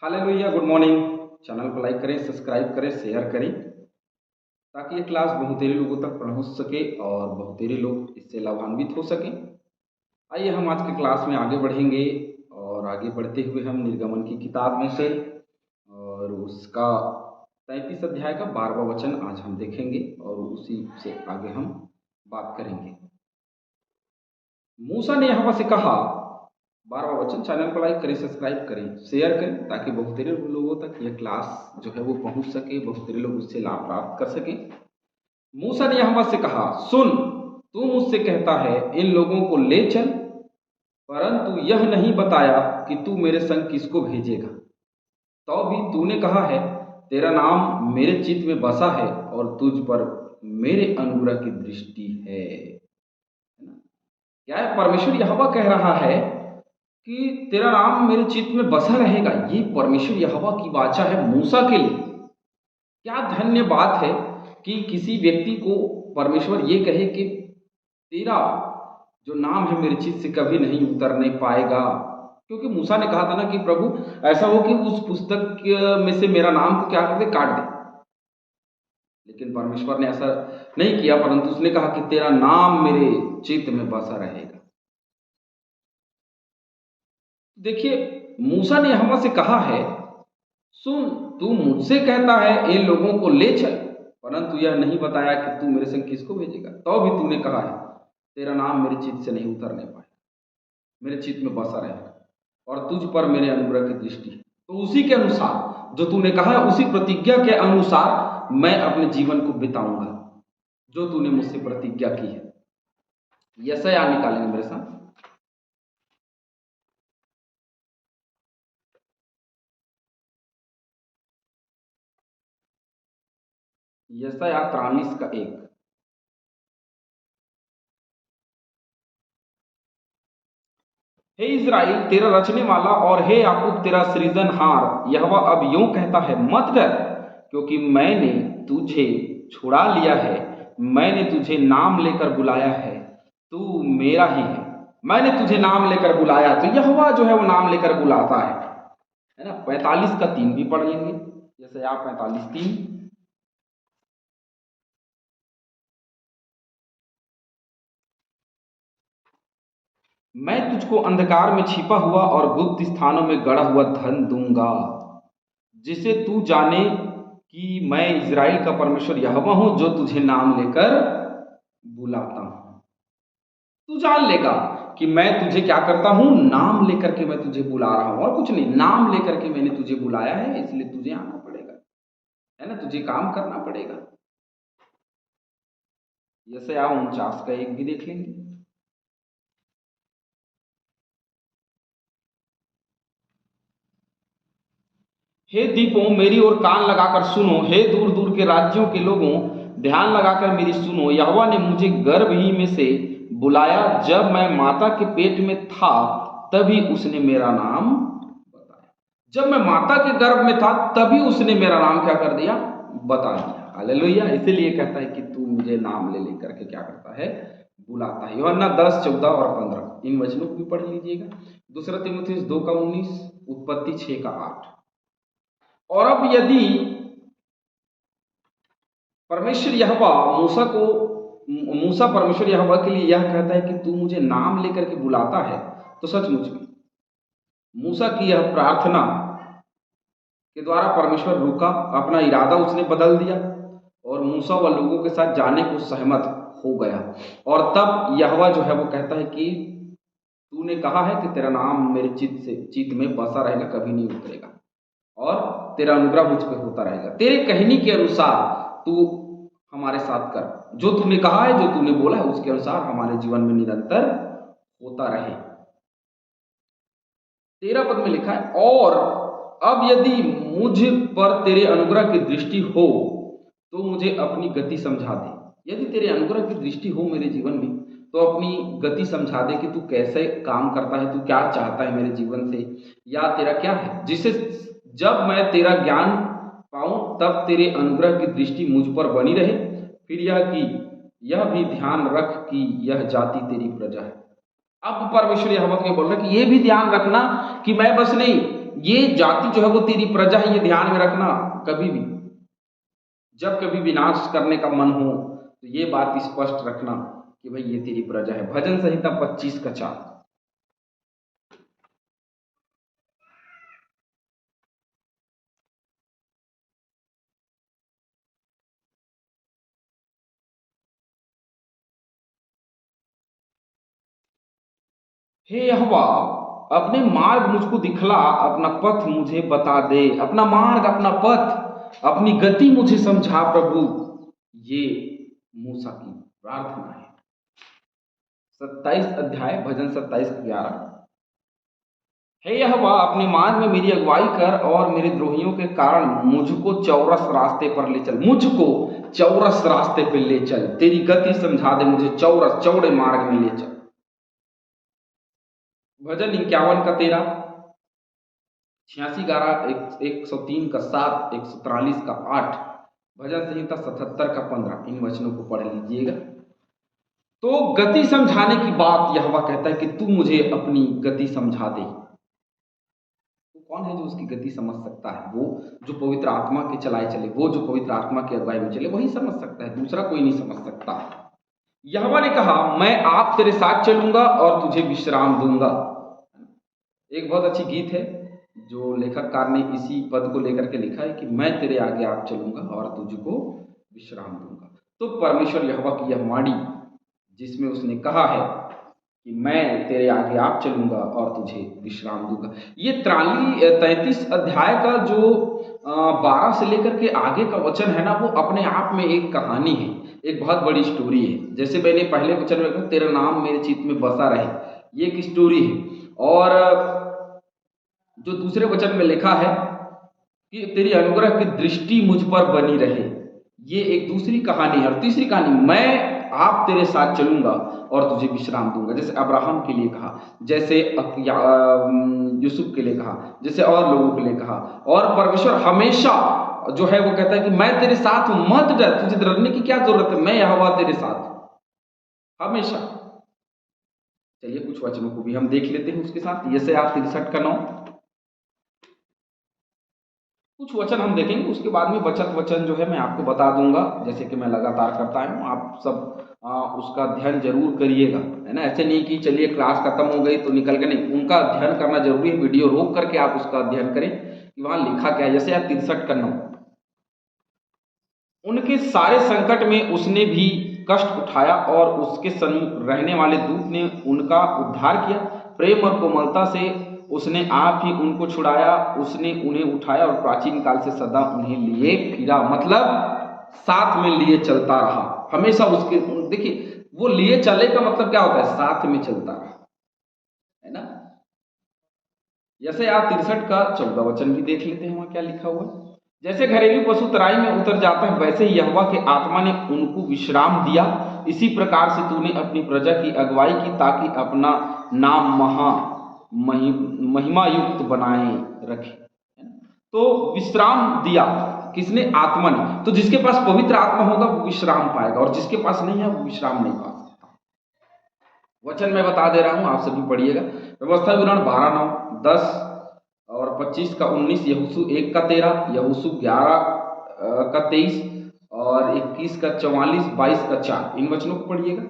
Hallelujah, good morning. Channel को like करें, subscribe करें, शेयर करें ताकि ये क्लास बहुतेरे लोगों तक पहुंच सके और बहुतेरे लोग इससे लाभान्वित हो सकें। आइए हम आज के क्लास में आगे बढ़ेंगे और आगे बढ़ते हुए हम निर्गमन की किताब में से और उसका 33 अध्याय का 12वां वचन आज हम देखेंगे और उसी से आगे हम बात करेंगे। मूसा ने यहोवा से कहा, 12वां वचन। चैनल को लाइक करें, सब्सक्राइब करें, शेयर करें ताकि बहुतेरे लोगों तक यह क्लास जो है वो पहुंच सके, बहुतेरे लोग उससे लाभ प्राप्त कर सकें। मूसा ने यहोवा से कहा, सुन, तू मुझसे कहता है इन लोगों को ले चल, परंतु यह नहीं बताया कि तू मेरे संग किसको भेजेगा। तो भी तूने कहा है, तेरा नाम मेरे चित्त में बसा है और तुझ पर मेरे अनुग्रह की दृष्टि है। क्या है? परमेश्वर यहोवा कह रहा है कि तेरा नाम मेरे चित्त में बसा रहेगा। ये परमेश्वर यहोवा की वाचा है मूसा के लिए। क्या धन्य बात है कि किसी व्यक्ति को परमेश्वर ये कहे कि तेरा जो नाम है मेरे चित्त से कभी नहीं उतरने पाएगा। क्योंकि मूसा ने कहा था ना कि प्रभु ऐसा हो कि उस पुस्तक में से मेरा नाम को क्या कर दे, काट दे। लेकिन परमेश्वर ने ऐसा नहीं किया, परंतु उसने कहा कि तेरा नाम मेरे चित्त में बसा रहेगा। देखिए, मूसा ने यहोवा से कहा है, सुन, तू मुझसे कहता है इन लोगों को ले चल, परंतु यह नहीं बताया कि तू मेरे संग किसको भेजेगा। तो भी तूने कहा है, तेरा नाम मेरे चित्त से नहीं उतरने पाएगा, मेरे चित्त में बसा रहेगा और तुझ पर मेरे अनुग्रह की दृष्टि है। तो उसी के अनुसार जो तूने कहा है, उसी प्रतिज्ञा के अनुसार मैं अपने जीवन को बिताऊंगा जो तूने मुझसे प्रतिज्ञा की है। यशायाह निकालेंगे मेरे साथ। यशायाह 43 का 1। हे इज़राइल, तेरा रचने वाला, और हे याकूब तेरा सृजनहार, यहोवा अब यूं कहता है, मत डर, क्योंकि मैंने तुझे छुड़ा लिया है, मैंने तुझे नाम लेकर बुलाया है, तू मेरा ही है। मैंने तुझे नाम लेकर बुलाया। तो यहोवा जो है वो नाम लेकर बुलाता है ना। 45 का 3 भी पढ़ लेंगे, जैसे आप 45:3। मैं तुझको अंधकार में छिपा हुआ और गुप्त स्थानों में गड़ा हुआ धन दूंगा, जिसे तू जाने कि मैं इज़राइल का परमेश्वर यहोवा हूं, जो तुझे नाम लेकर बुलाता हूं। तू जान लेगा कि मैं तुझे क्या करता हूं, नाम लेकर के मैं तुझे बुला रहा हूं, और कुछ नहीं, नाम लेकर के मैंने तुझे बुलाया है, इसलिए तुझे आना पड़ेगा, है ना, तुझे काम करना पड़ेगा। यशायाह 49 का 1 भी देख लेंगे। हे दीपों, मेरी ओर कान लगाकर सुनो, हे दूर दूर के राज्यों के लोगों, ध्यान लगाकर मेरी सुनो। यहोवा ने मुझे गर्भ ही में से बुलाया, जब मैं माता के पेट में था तभी उसने मेरा नाम बताया। जब मैं माता के गर्भ में था तभी उसने मेरा नाम क्या कर दिया, बता दिया। हालेलुया। इसीलिए कहता है कि तू मुझे नाम ले लेकर के क्या करता है, बुलाता है। यूहन्ना 10, 14 और 15 इन वचनों को भी पढ़ लीजिएगा। दूसरा तीमुथियुस 2 का 19, उत्पत्ति 6 का 8। और अब यदि परमेश्वर यहोवा मूसा परमेश्वर यहोवा के लिए यह कहता है कि तू मुझे नाम लेकर के बुलाता है, तो सचमुच में मूसा की यह प्रार्थना के द्वारा परमेश्वर रुका, अपना इरादा उसने बदल दिया और मूसा व लोगों के साथ जाने को सहमत हो गया। और तब यहोवा जो है वो कहता है कि तूने कहा है कि तेरा नाम मेरे चित्त में बसा रहेगा, कभी नहीं उतरेगा, और तेरा अनुग्रह मुझ पर होता रहेगा। तेरे कहने के अनुसार तू हमारे साथ कर, जो तूने कहा है, जो तूने बोला है, उसके अनुसार हमारे जीवन में निरंतर होता रहे। 13 पद में लिखा है, और अब यदि मुझ पर तेरे अनुग्रह की दृष्टि हो तो मुझे अपनी गति समझा दे। यदि तेरे अनुग्रह की दृष्टि हो मेरे जीवन में तो अपनी गति समझा दे कि तू कैसे काम करता है, तू क्या चाहता है मेरे जीवन से, या तेरा क्या है, जिससे जब मैं तेरा ज्ञान पाऊं तब तेरे अनुग्रह की दृष्टि मुझ पर बनी रहे। फिर यह भी ध्यान रख कि यह जाति तेरी प्रजा है। अब परमेश्वर यहोवा को बोल रहा है कि यह भी ध्यान रखना कि मैं बस नहीं ये जाति जो है वो तेरी प्रजा है, ये ध्यान में रखना। कभी भी जब कभी विनाश करने का मन हो तो ये बात स्पष्ट रखना कि भाई ये तेरी प्रजा है। भजन संहिता 25 का 4। हे यहोवा, अपने मार्ग मुझको दिखला, अपना पथ मुझे बता दे। अपना मार्ग, अपना पथ, अपनी गति मुझे समझा प्रभु। ये मूसा की प्रार्थना है। 27 अध्याय भजन 27:11। हे यहोवा, अपने मार्ग में मेरी अगुवाई कर और मेरे द्रोहियों के कारण मुझको चौरस रास्ते पर ले चल। मुझको चौरस रास्ते पर ले चल, तेरी गति समझा दे मुझे, चौरस चौड़े मार्ग में ले चल। भजन 51 का 13, 86:11, 103 का 7, 143 का 8, भजन संहिता 77 का 15। इन वचनों को पढ़ लीजिएगा। तो गति समझाने की बात यहोवा कहता है कि तू मुझे अपनी गति समझा दे। तो कौन है जो उसकी गति समझ सकता है? वो जो पवित्र आत्मा के चलाए चले, वो जो पवित्र आत्मा की अगुवाई में चले, वही समझ सकता है, दूसरा कोई नहीं समझ सकता। यहोवा ने कहा, मैं आप तेरे साथ चलूंगा और तुझे विश्राम दूंगा। एक बहुत अच्छी गीत है जो लेखककार ने इसी पद को लेकर के लिखा है कि मैं तेरे आगे आप चलूंगा और तुझको विश्राम दूंगा। तो परमेश्वर यहोवा की यह वाणी जिसमें उसने कहा है कि मैं तेरे आगे आप चलूंगा और तुझे विश्राम दूंगा। ये 33 अध्याय का जो 12 से लेकर के आगे का वचन है ना, वो अपने आप में एक कहानी है, एक बहुत बड़ी स्टोरी है। जैसे मैंने पहले वचन में कहा, तेरा नाम मेरे चित्त में बसा रहे, ये एक स्टोरी है। और जो दूसरे वचन में लिखा है कि तेरी अनुग्रह की दृष्टि मुझ पर बनी रहे, ये एक दूसरी कहानी है। और तीसरी कहानी, मैं आप तेरे साथ चलूंगा और तुझे विश्राम दूंगा। जैसे अब्राहम के लिए कहा, जैसे यूसुफ के लिए कहा, जैसे और लोगों के लिए कहा। और परमेश्वर हमेशा जो है वो कहता है कि मैं तेरे साथ हूं, मत डर, तुझे डरने की क्या जरूरत है, मैं यहोवा तेरे साथ हमेशा। चलिए कुछ वचनों को भी हम देख लेते हैं उसके साथ। यशायाह 63 का 9, कुछ वचन हम देखेंगे, उसके बाद में बचत वचन जो है मैं आपको बता दूंगा, जैसे कि मैं लगातार करता हूँ। आप सब उसका अध्ययन जरूर करिएगा, है ना। ऐसे नहीं कि चलिए क्लास खत्म हो गई तो निकल के, नहीं, उनका अध्ययन करना जरूरी है। वीडियो रोक करके आप उसका अध्ययन करें कि वहां लिखा क्या है। जैसे आप 63 का 9, उनके सारे संकट में उसने भी कष्ट उठाया और उसके सन्मुख रहने वाले दूत ने उनका उद्धार किया। प्रेम और कोमलता से उसने आप ही उनको छुड़ाया, उसने उन्हें उठाया और प्राचीन काल से सदा उन्हें लिए फिरा। मतलब साथ में लिए चलता रहा हमेशा। उसके देखिए, वो लिए चले का मतलब क्या होता है, साथ में चलता रहा, है ना। जैसे आप 63 का 14 वचन भी देख लेते हैं, वहां क्या लिखा हुआ है। जैसे घरेलू पशु तराई में उतर जाता है, वैसे ही यहोवा के आत्मा ने उनको विश्राम दिया। इसी प्रकार से तूने अपनी प्रजा की अगुवाई की, ताकि अपना नाम महिमा युक्त बनाए रखे। तो विश्राम दिया किसने? आत्मा ने। तो जिसके पास पवित्र आत्मा होगा वो विश्राम पाएगा, और जिसके पास नहीं है वो विश्राम नहीं पा सकता। वचन मैं बता दे रहा हूं, आप सभी पढ़िएगा। व्यवस्था विवरण 12:9, 10 और 25 का 19, यहोशू 1 का 13, यहोशू 11 का 23 और 21 का 44, 22 का 4। इन वचनों को पढ़िएगा।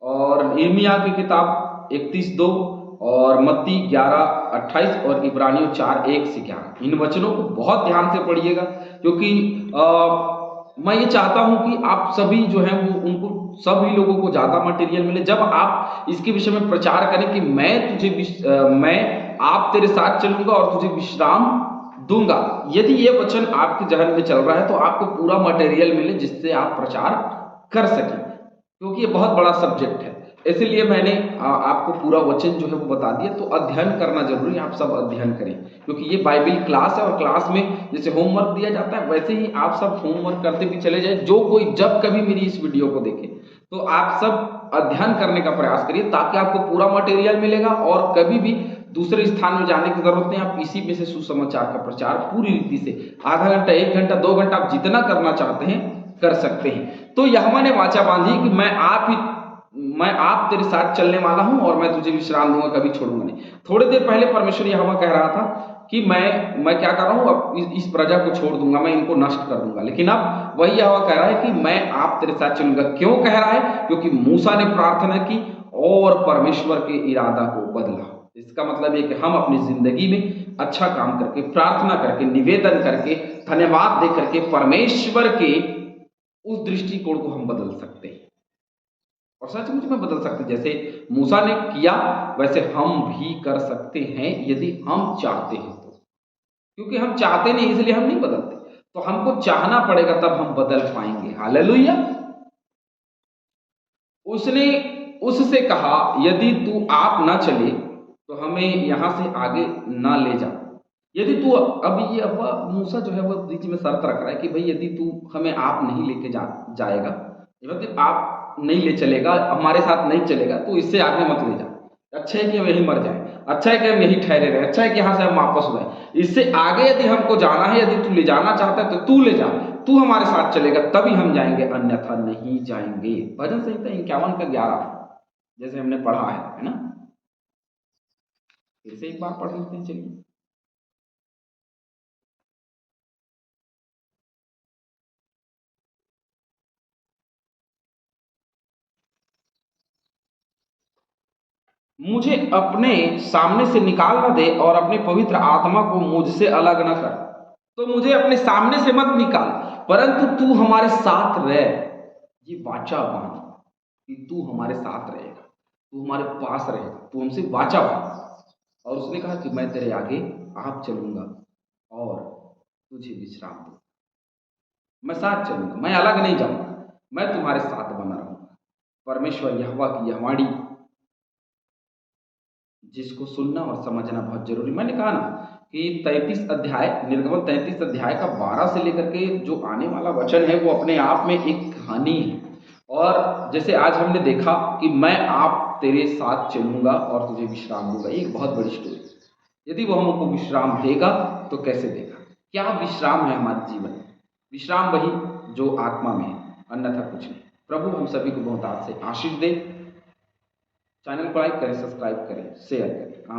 और यिर्मयाह की किताब 31:2 और मत्ती 11:28 और इब्रानियों 4:1 से 11। इन वचनों को बहुत ध्यान से पढ़िएगा, क्योंकि मैं ये चाहता हूं कि आप सभी जो हैं वो, उनको सभी लोगों को ज़्यादा मटेरियल मिले। जब आप इसके विषय में प्रचार करें कि मैं आप तेरे साथ चलूंगा और तुझे विश्राम दूंगा, यदि ये वचन आपके जहन में चल रहा है तो आपको पूरा मटेरियल मिले जिससे आप प्रचार कर सकें, क्योंकि ये बहुत बड़ा सब्जेक्ट है। इसलिए मैंने आपको पूरा वचन जो है वो बता दिया। तो अध्ययन करना जरूरी है, आप सब अध्ययन करें, क्योंकि ये बाइबल क्लास है। और क्लास में जैसे होमवर्क दिया जाता है, वैसे ही आप सब होमवर्क करते भी चले जाए। जो कोई जब कभी मेरी इस वीडियो को देखे तो आप सब अध्ययन करने का प्रयास करिए, ताकि आपको पूरा मटेरियल मिलेगा और कभी भी दूसरे स्थान में जाने की जरूरत नहीं। आप इसी में से सुसमाचार का प्रचार पूरी रीति से आधा घंटा, 1 घंटा, 2 घंटा, आप जितना करना चाहते हैं कर सकते हैं। तो यहोवा ने वाचा बांधी कि मैं आप ही मैं आप तेरे साथ चलने वाला हूं और मैं तुझे विश्राम दूंगा, कभी छोड़ूंगा नहीं। थोड़ी देर पहले परमेश्वर यहोवा कह रहा था कि मैं क्या कर रहा हूं, अब इस प्रजा को छोड़ दूंगा, मैं इनको नष्ट कर दूंगा। लेकिन अब वही यहोवा कह रहा है कि मैं आप तेरे साथ चलूंगा। क्यों कह रहा है? क्योंकि मूसा ने प्रार्थना की और परमेश्वर के इरादा को बदला। इसका मतलब ये कि हम अपनी जिंदगी में अच्छा काम करके, प्रार्थना करके, निवेदन करके, धन्यवाद दे करके परमेश्वर के उस दृष्टिकोण को हम बदल सकते हैं और सचमुच में बदल सकते हैं। जैसे मूसा ने किया वैसे हम भी कर सकते हैं यदि हम चाहते हैं तो। क्योंकि हम चाहते नहीं इसलिए हम नहीं बदलते, तो हमको चाहना पड़ेगा तब हम बदल पाएंगे। हालेलुया। उसने उससे कहा यदि तू आप ना चले तो हमें यहां से आगे ना ले जा। यदि तू, अब ये अब मूसा जो है वो बीच में शर्त रख रहा है कि भाई यदि तू हमें आप नहीं लेके जाएगा, मतलब आप नहीं ले चलेगा, हमारे साथ नहीं चलेगा, तो इससे आगे मत ले जा। अच्छा है कि हम यहीं मर जाए, अच्छा है कि हम यहीं ठहरे रहे, अच्छा है कि यहाँ से हम वापस हो जाए। इससे आगे यदि हमको जाना है, यदि तू ले जाना चाहता है तो तू ले जा, तू हमारे साथ चलेगा तभी हम जाएंगे, अन्यथा नहीं जाएंगे। भजन संहिता 51 का 11 जैसे हमने पढ़ा है ना। फिर से एक बार पढ़ लेते हैं, चलिए। मुझे अपने सामने से निकाल न दे और अपने पवित्र आत्मा को मुझसे अलग न कर। तो मुझे अपने सामने से मत निकाल, परंतु तू हमारे साथ रह। ये वाचा बांध कि तू हमारे साथ रहेगा, तू हमारे पास रहेगा, तू हमसे वाचा बांध। और उसने कहा कि मैं तेरे आगे आप चलूंगा और तुझे विश्राम दूंगा। मैं साथ चलूंगा, मैं अलग नहीं जाऊंगा, मैं तुम्हारे साथ बना रहूंगा। परमेश्वर यहोवा की यह वाणी, जिसको सुनना और समझना बहुत जरूरी। मैंने कहा ना कि 33 अध्याय, निर्गमन 33 अध्याय का 12 से लेकर के जो आने वाला वचन है वो अपने आप में एक कहानी है। और जैसे आज हमने देखा कि मैं आप तेरे साथ चलूंगा और तुझे विश्राम दूंगा, एक बहुत बड़ी स्टोरी। यदि वो हमको विश्राम देगा तो कैसे देगा? क्या विश्राम है हमारे जीवन में? विश्राम वही जो आत्मा में है, अन्यथा कुछ नहीं। प्रभु हम सभी को बहुत आज से आशीष दे। चैनल को लाइक करें, सब्सक्राइब करें, शेयर करें।